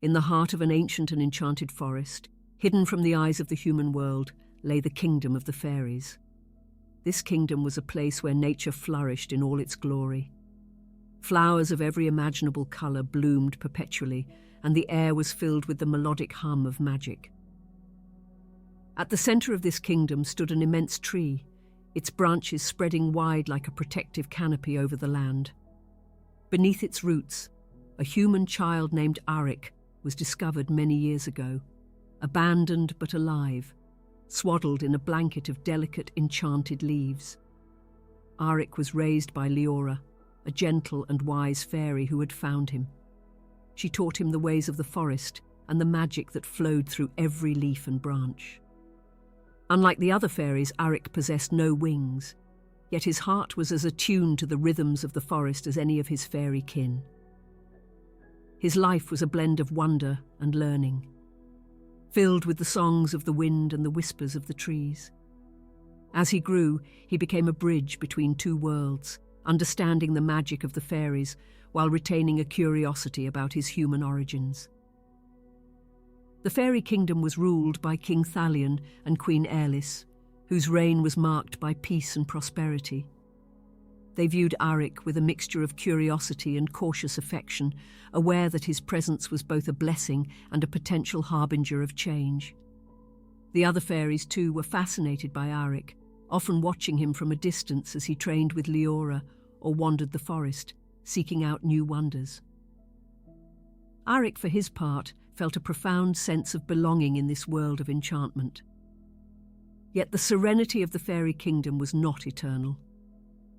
In the heart of an ancient and enchanted forest, hidden from the eyes of the human world, lay the kingdom of the fairies. This kingdom was a place where nature flourished in all its glory. Flowers of every imaginable colour bloomed perpetually, and the air was filled with the melodic hum of magic. At the centre of this kingdom stood an immense tree, its branches spreading wide like a protective canopy over the land. Beneath its roots, a human child named Arik was discovered many years ago, abandoned but alive, swaddled in a blanket of delicate, enchanted leaves. Arik was raised by Leora, a gentle and wise fairy who had found him. She taught him the ways of the forest and the magic that flowed through every leaf and branch. Unlike the other fairies, Arik possessed no wings, yet his heart was as attuned to the rhythms of the forest as any of his fairy kin. His life was a blend of wonder and learning, filled with the songs of the wind and the whispers of the trees. As he grew, he became a bridge between two worlds, understanding the magic of the fairies while retaining a curiosity about his human origins. The fairy kingdom was ruled by King Thalion and Queen Aerlis, whose reign was marked by peace and prosperity. They viewed Arik with a mixture of curiosity and cautious affection, aware that his presence was both a blessing and a potential harbinger of change. The other fairies, too, were fascinated by Arik, often watching him from a distance as he trained with Leora or wandered the forest, seeking out new wonders. Arik, for his part, felt a profound sense of belonging in this world of enchantment. Yet the serenity of the fairy kingdom was not eternal.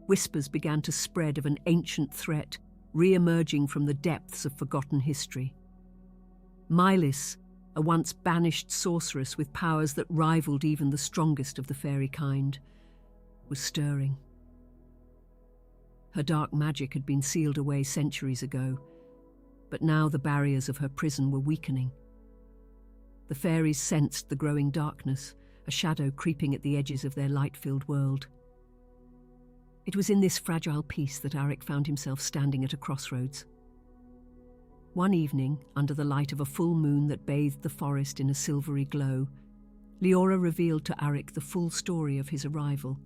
Whispers began to spread of an ancient threat re-emerging from the depths of forgotten history. Mylis, a once banished sorceress with powers that rivaled even the strongest of the fairy kind, was stirring. Her dark magic had been sealed away centuries ago, but now the barriers of her prison were weakening. The fairies sensed the growing darkness, a shadow creeping at the edges of their light-filled world. It was in this fragile peace that Arik found himself standing at a crossroads. One evening, under the light of a full moon that bathed the forest in a silvery glow, Leora revealed to Arik the full story of his arrival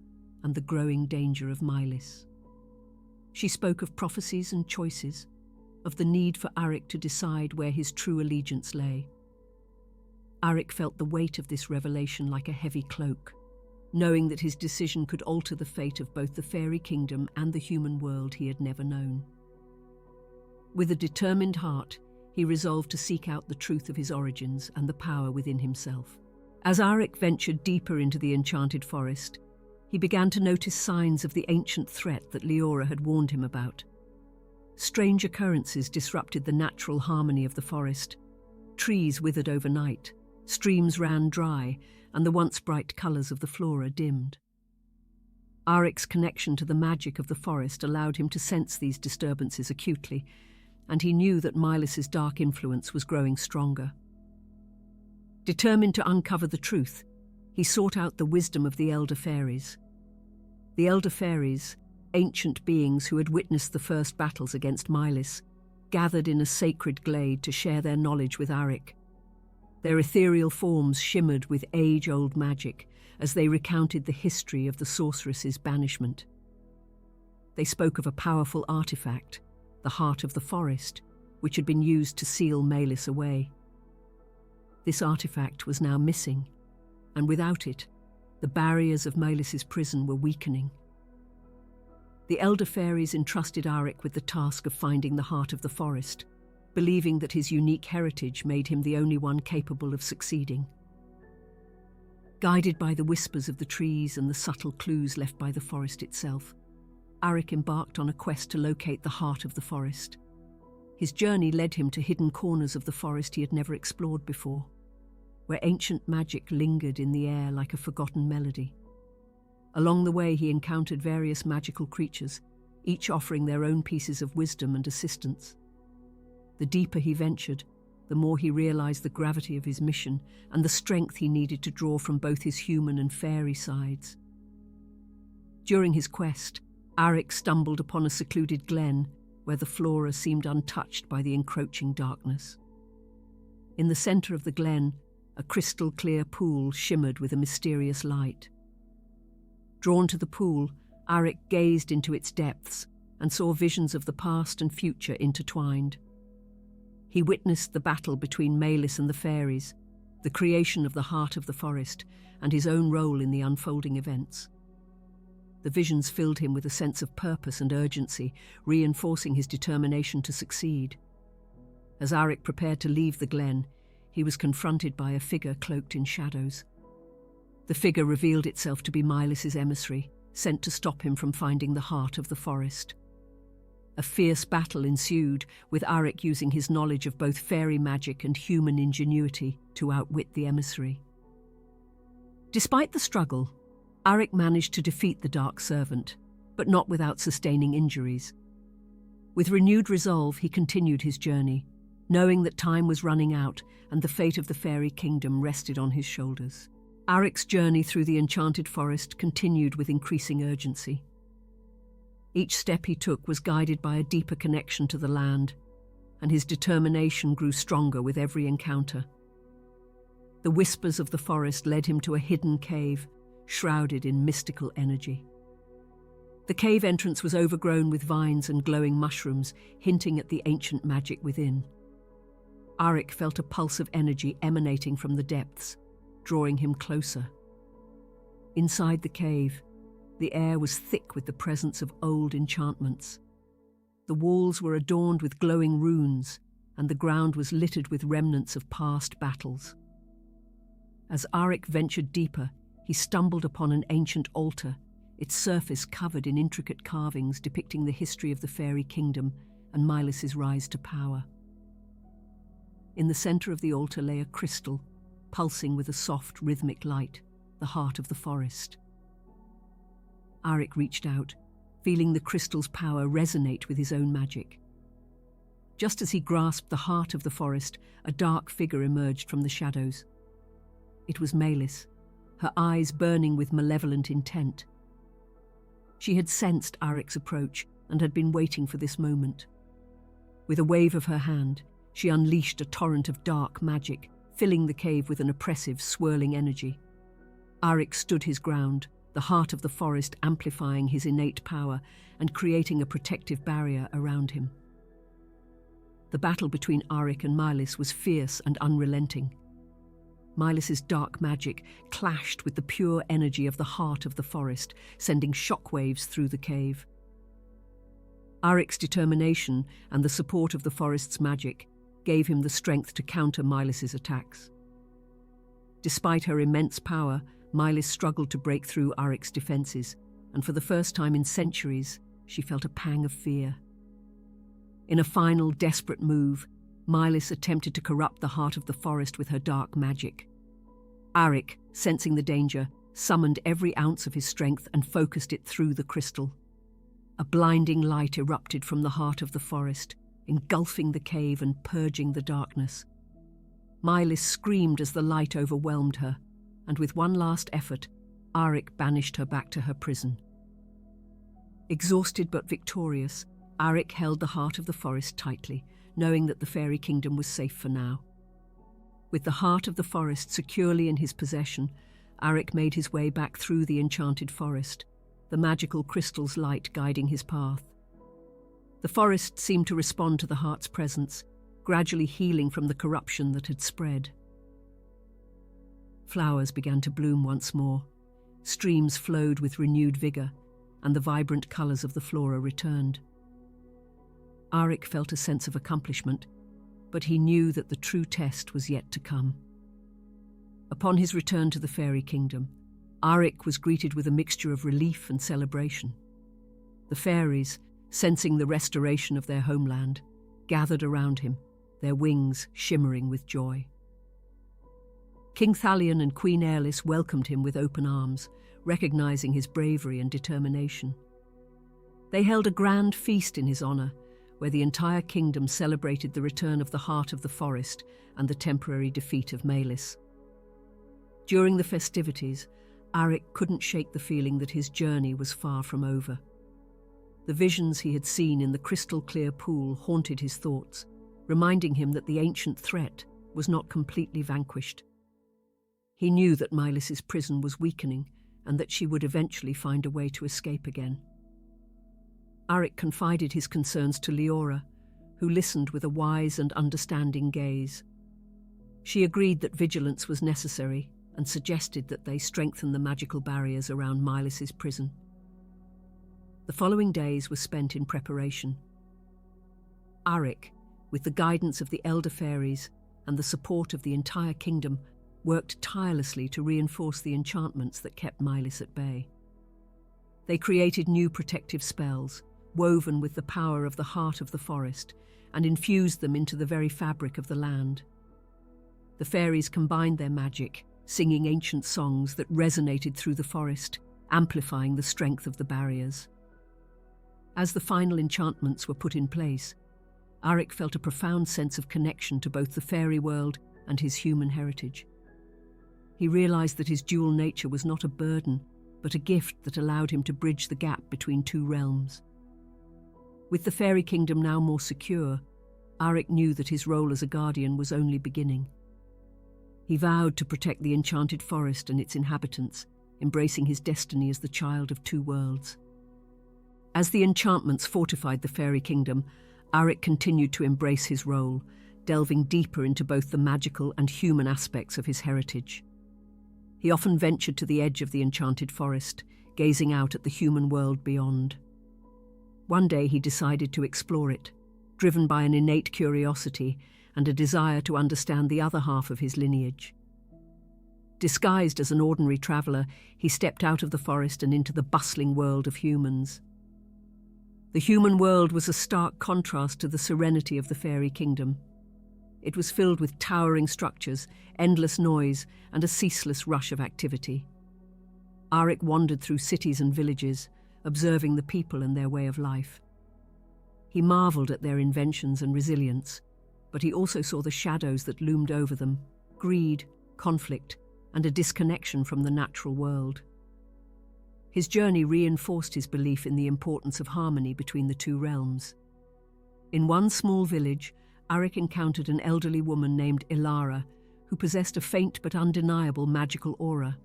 and the growing danger of Mylis. She spoke of prophecies and choices, of the need for Arik to decide where his true allegiance lay. Arik felt the weight of this revelation like a heavy cloak, knowing that his decision could alter the fate of both the fairy kingdom and the human world he had never known. With a determined heart, he resolved to seek out the truth of his origins and the power within himself. As Arik ventured deeper into the enchanted forest, he began to notice signs of the ancient threat that Leora had warned him about. Strange occurrences disrupted the natural harmony of the forest. Trees withered overnight, streams ran dry, and the once bright colours of the flora dimmed. Arik's connection to the magic of the forest allowed him to sense these disturbances acutely, and he knew that Mylis's dark influence was growing stronger. Determined to uncover the truth, he sought out the wisdom of the elder fairies. The elder fairies, ancient beings who had witnessed the first battles against Mylis, gathered in a sacred glade to share their knowledge with Arik. Their ethereal forms shimmered with age-old magic as they recounted the history of the sorceress's banishment. They spoke of a powerful artifact, the Heart of the Forest, which had been used to seal Mylis away. This artifact was now missing, and without it, the barriers of Mylis's prison were weakening. The elder fairies entrusted Arik with the task of finding the Heart of the Forest, believing that his unique heritage made him the only one capable of succeeding. Guided by the whispers of the trees and the subtle clues left by the forest itself, Arik embarked on a quest to locate the Heart of the Forest. His journey led him to hidden corners of the forest he had never explored before, where ancient magic lingered in the air like a forgotten melody. Along the way, he encountered various magical creatures, each offering their own pieces of wisdom and assistance. The deeper he ventured, the more he realized the gravity of his mission and the strength he needed to draw from both his human and fairy sides. During his quest, Arik stumbled upon a secluded glen where the flora seemed untouched by the encroaching darkness. In the centre of the glen, a crystal-clear pool shimmered with a mysterious light. Drawn to the pool, Arik gazed into its depths and saw visions of the past and future intertwined. He witnessed the battle between Maelys and the fairies, the creation of the heart of the forest, and his own role in the unfolding events. The visions filled him with a sense of purpose and urgency, reinforcing his determination to succeed. As Arik prepared to leave the glen, he was confronted by a figure cloaked in shadows. The figure revealed itself to be Maelys's emissary, sent to stop him from finding the heart of the forest. A fierce battle ensued, with Arik using his knowledge of both fairy magic and human ingenuity to outwit the emissary. Despite the struggle, Arik managed to defeat the Dark Servant, but not without sustaining injuries. With renewed resolve, he continued his journey, knowing that time was running out and the fate of the fairy kingdom rested on his shoulders. Arik's journey through the enchanted forest continued with increasing urgency. Each step he took was guided by a deeper connection to the land, and his determination grew stronger with every encounter. The whispers of the forest led him to a hidden cave, shrouded in mystical energy. The cave entrance was overgrown with vines and glowing mushrooms, hinting at the ancient magic within. Arik felt a pulse of energy emanating from the depths, drawing him closer. Inside the cave, the air was thick with the presence of old enchantments. The walls were adorned with glowing runes, and the ground was littered with remnants of past battles. As Arik ventured deeper, he stumbled upon an ancient altar, its surface covered in intricate carvings depicting the history of the fairy kingdom and Maelys's rise to power. In the centre of the altar lay a crystal, pulsing with a soft, rhythmic light, the heart of the forest. Arik reached out, feeling the crystal's power resonate with his own magic. Just as he grasped the heart of the forest, a dark figure emerged from the shadows. It was Maelys, her eyes burning with malevolent intent. She had sensed Arik's approach and had been waiting for this moment. With a wave of her hand, she unleashed a torrent of dark magic, filling the cave with an oppressive, swirling energy. Arik stood his ground, the heart of the forest amplifying his innate power and creating a protective barrier around him. The battle between Arik and Maelys was fierce and unrelenting. Maelys's dark magic clashed with the pure energy of the heart of the forest, sending shockwaves through the cave. Arik's determination and the support of the forest's magic gave him the strength to counter Maelys's attacks. Despite her immense power, Maelys struggled to break through Arik's defenses, and for the first time in centuries, she felt a pang of fear. In a final, desperate move, Maelys attempted to corrupt the heart of the forest with her dark magic. Arik, sensing the danger, summoned every ounce of his strength and focused it through the crystal. A blinding light erupted from the heart of the forest, engulfing the cave and purging the darkness. Maelys screamed as the light overwhelmed her, and with one last effort, Arik banished her back to her prison. Exhausted but victorious, Arik held the heart of the forest tightly, knowing that the fairy kingdom was safe for now. With the heart of the forest securely in his possession, Arik made his way back through the enchanted forest, the magical crystal's light guiding his path. The forest seemed to respond to the heart's presence, gradually healing from the corruption that had spread. Flowers began to bloom once more, streams flowed with renewed vigour, and the vibrant colours of the flora returned. Arik felt a sense of accomplishment, but he knew that the true test was yet to come. Upon his return to the fairy kingdom, Arik was greeted with a mixture of relief and celebration. The fairies, sensing the restoration of their homeland, gathered around him, their wings shimmering with joy. King Thalion and Queen Aerys welcomed him with open arms, recognizing his bravery and determination. They held a grand feast in his honor, where the entire kingdom celebrated the return of the heart of the forest and the temporary defeat of Maelys. During the festivities, Arik couldn't shake the feeling that his journey was far from over. The visions he had seen in the crystal-clear pool haunted his thoughts, reminding him that the ancient threat, was not completely vanquished. He knew that Mylis's prison was weakening and that she would eventually find a way to escape again. Arik confided his concerns to Leora, who listened with a wise and understanding gaze. She agreed that vigilance was necessary and suggested that they strengthen the magical barriers around Mylis's prison. The following days were spent in preparation. Arik, with the guidance of the elder fairies and the support of the entire kingdom, worked tirelessly to reinforce the enchantments that kept Mylis at bay. They created new protective spells, woven with the power of the heart of the forest, and infused them into the very fabric of the land. The fairies combined their magic, singing ancient songs that resonated through the forest, amplifying the strength of the barriers. As the final enchantments were put in place, Arik felt a profound sense of connection to both the fairy world and his human heritage. He realized that his dual nature was not a burden, but a gift that allowed him to bridge the gap between two realms. With the fairy kingdom now more secure, Arik knew that his role as a guardian was only beginning. He vowed to protect the enchanted forest and its inhabitants, embracing his destiny as the child of two worlds. As the enchantments fortified the fairy kingdom, Arik continued to embrace his role, delving deeper into both the magical and human aspects of his heritage. He often ventured to the edge of the enchanted forest, gazing out at the human world beyond. One day he decided to explore it, driven by an innate curiosity and a desire to understand the other half of his lineage. Disguised as an ordinary traveller, he stepped out of the forest and into the bustling world of humans. The human world was a stark contrast to the serenity of the fairy kingdom. It was filled with towering structures, endless noise, and a ceaseless rush of activity. Arik wandered through cities and villages, observing the people and their way of life. He marveled at their inventions and resilience, but he also saw the shadows that loomed over them: greed, conflict, and a disconnection from the natural world. His journey reinforced his belief in the importance of harmony between the two realms. In one small village, Arik encountered an elderly woman named Ilara, who possessed a faint but undeniable magical aura.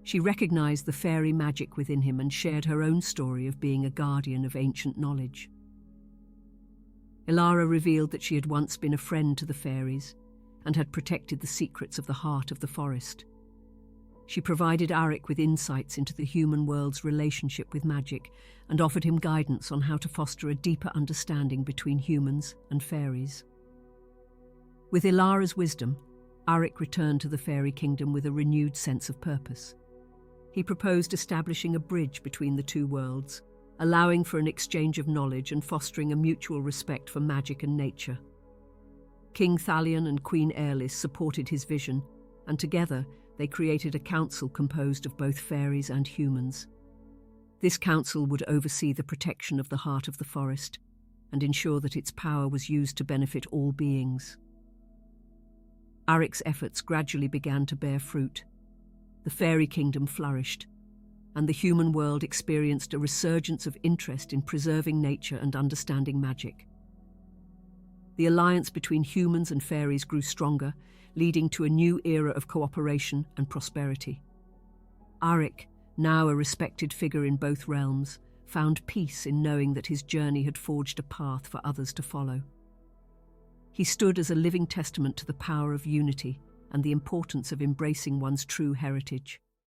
She recognized the fairy magic within him and shared her own story of being a guardian of ancient knowledge. Ilara revealed that she had once been a friend to the fairies and had protected the secrets of the heart of the forest. She provided Arik with insights into the human world's relationship with magic and offered him guidance on how to foster a deeper understanding between humans and fairies. With Ilara's wisdom, Arik returned to the fairy kingdom with a renewed sense of purpose. He proposed establishing a bridge between the two worlds, allowing for an exchange of knowledge and fostering a mutual respect for magic and nature. King Thalion and Queen Aerlis supported his vision, and together they created a council composed of both fairies and humans. This council would oversee the protection of the heart of the forest and ensure that its power was used to benefit all beings. Arik's efforts gradually began to bear fruit. The fairy kingdom flourished, and the human world experienced a resurgence of interest in preserving nature and understanding magic. The alliance between humans and fairies grew stronger, leading to a new era of cooperation and prosperity. Arik, now a respected figure in both realms, found peace in knowing that his journey had forged a path for others to follow. He stood as a living testament to the power of unity and the importance of embracing one's true heritage.